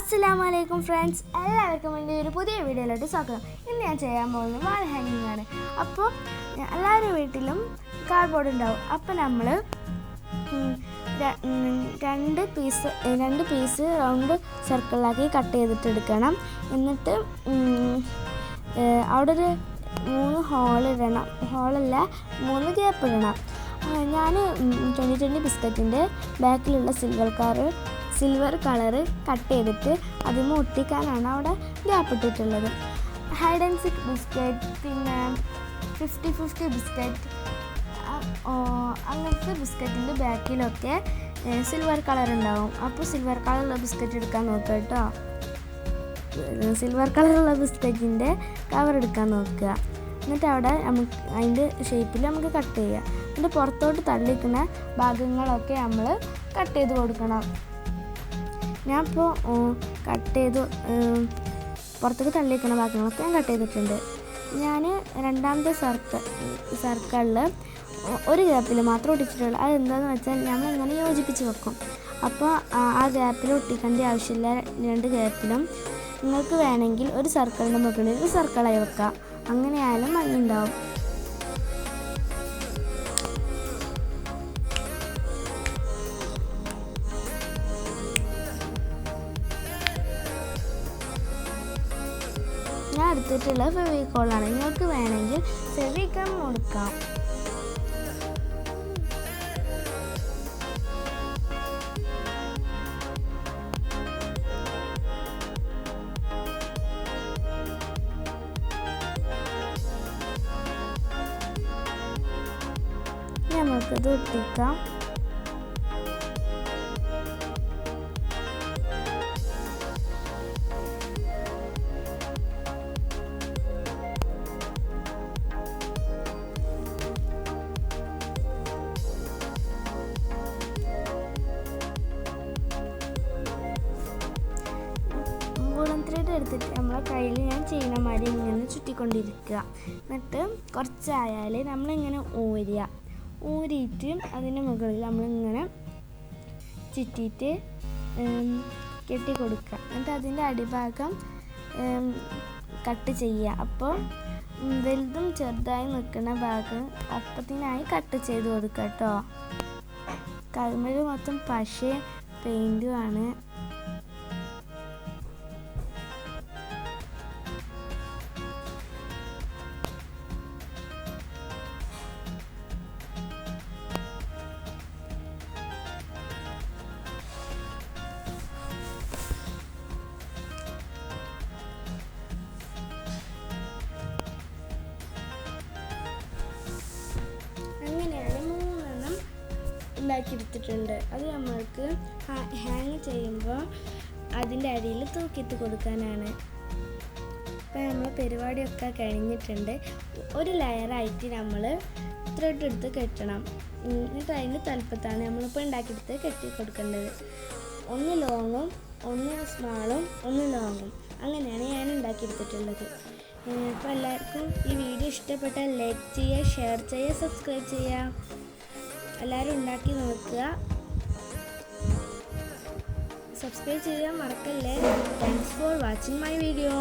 അസ്സലാമലൈക്കും ഫ്രണ്ട്സ്, എല്ലാവർക്കും എൻ്റെ ഒരു പുതിയ വീഡിയോയിലോട്ട് സ്വാഗതം. ഇന്ന് ഞാൻ ചെയ്യാൻ പോകുന്നത് വാൾ ഹാങ്ങിങ് ആണ്. അപ്പോൾ എല്ലാവരുടെ വീട്ടിലും കാർഡ്ബോർഡ് ഉണ്ടാവും. അപ്പോൾ നമ്മൾ രണ്ട് പീസ് റൗണ്ട് സർക്കിളിലാക്കി കട്ട് ചെയ്തിട്ട് എടുക്കണം. എന്നിട്ട് അവിടെ ഒരു 3 ഹോളല്ല 3 ഗ്യാപ്പ് ഇടണം. ഞാൻ 2020 ബിസ്ക്കറ്റിൻ്റെ ബാക്കിലുള്ള സിൽവർ കളറ് കട്ട് ചെയ്തിട്ട് അതിന് ഒട്ടിക്കാനാണ് അവിടെ ഗ്യാപ്പ് ഇട്ടിട്ടുള്ളത്. ഹൈഡ് ആൻഡ് സിക്ക് ബിസ്ക്കറ്റ്, പിന്നെ 50-50 ബിസ്ക്കറ്റ്, അങ്ങനത്തെ ബിസ്ക്കറ്റിൻ്റെ ബാക്കിലൊക്കെ സിൽവർ കളർ ഉണ്ടാവും. അപ്പോൾ സിൽവർ കളറുള്ള ബിസ്ക്കറ്റ് എടുക്കാൻ നോക്കുക കേട്ടോ. സിൽവർ കളറുള്ള ബിസ്ക്കറ്റിൻ്റെ കവർ എടുക്കാൻ നോക്കുക. എന്നിട്ട് അവിടെ നമുക്ക് അതിൻ്റെ ഷേപ്പിൽ നമുക്ക് കട്ട് ചെയ്യുക. എന്നിട്ട് പുറത്തോട്ട് തള്ളിക്കുന്ന ഭാഗങ്ങളൊക്കെ നമ്മൾ കട്ട് ചെയ്ത് കൊടുക്കണം. ഞാൻ ഇപ്പോൾ പുറത്തേക്ക് തള്ളിക്കുന്ന ഭാഗങ്ങളൊക്കെ ഞാൻ കട്ട് ചെയ്തിട്ടുണ്ട്. ഞാൻ രണ്ടാമത്തെ സർക്കിളിൽ ഒരു ഗ്യാപ്പിൽ മാത്രം ഒട്ടിച്ചിട്ടുള്ളൂ. അതെന്താണെന്ന് വെച്ചാൽ നമ്മൾ ഇങ്ങനെ യോജിപ്പിച്ച് വെക്കും. അപ്പോൾ ആ ഗ്യാപ്പിൽ ഒട്ടിക്കേണ്ട ആവശ്യമില്ല. 2 ഗ്യാപ്പിലും നിങ്ങൾക്ക് വേണമെങ്കിൽ ഒരു സർക്കിളിൻ്റെ മുകളിൽ ഒരു സർക്കിളായി വെക്കാം. അങ്ങനെ ആയാലും ഭംഗിയുണ്ടാവും. ഞാൻ എടുത്തിട്ടുള്ള ഫെവിക്കോളാണ്. നിങ്ങൾക്ക് വേണമെങ്കിൽ ഫെവിഗം കൊടുക്കാം. നമുക്കിത് ഒട്ടിക്കാം. ഗോൾഡൻ ത്രെഡ് എടുത്തിട്ട് നമ്മളെ കയ്യിൽ ഞാൻ ചെയ്യുന്ന മാതിരി ഇങ്ങനെ ചുറ്റിക്കൊണ്ടിരിക്കുക. എന്നിട്ട് കുറച്ചായാൽ നമ്മളിങ്ങനെ ഊരിയിട്ട് അതിൻ്റെ മുകളിൽ നമ്മളിങ്ങനെ ചുറ്റിയിട്ട് കെട്ടി കൊടുക്കുക. എന്നിട്ട് അതിൻ്റെ അടിഭാഗം കട്ട് ചെയ്യുക. അപ്പോൾ വലുതും ചെറുതായി നിൽക്കുന്ന ഭാഗം ഒപ്പത്തിനായി കട്ട് ചെയ്ത് കൊടുക്കുക കേട്ടോ. കൈമേൽ മൊത്തം പശയും പെയിൻറ്റുമാണ്. ഉണ്ടാക്കിയെടുത്തിട്ടുണ്ട്. അത് നമ്മൾക്ക് ഹാങ് ചെയ്യുമ്പോൾ അതിൻ്റെ അടിയിൽ തൂക്കിയിട്ട് കൊടുക്കാനാണ്. അപ്പോൾ നമ്മൾ പരിപാടിയൊക്കെ കഴിഞ്ഞിട്ടുണ്ട്. ഒരു ലെയറായിട്ട് നമ്മൾ ത്രെഡ് എടുത്ത് കെട്ടണം. എന്നിട്ട് അതിൻ്റെ തലപ്പത്താണ് നമ്മളിപ്പോൾ ഉണ്ടാക്കിയെടുത്ത് കെട്ടി കൊടുക്കേണ്ടത്. 1 ലോങ്ങും 1 സ്മാളും 1 ലോങ്ങും, അങ്ങനെയാണ് ഞാൻ ഉണ്ടാക്കിയെടുത്തിട്ടുള്ളത്. അപ്പോൾ എല്ലാവർക്കും ഈ വീഡിയോ ഇഷ്ടപ്പെട്ടാൽ ലൈക്ക് ചെയ്യുക, ഷെയർ ചെയ്യുക, സബ്സ്ക്രൈബ് ചെയ്യുക. എല്ലാവരും ഉണ്ടാക്കി നോക്കുക. സബ്സ്ക്രൈബ് ചെയ്യാൻ മറക്കല്ലേ. Thanks for watching my video.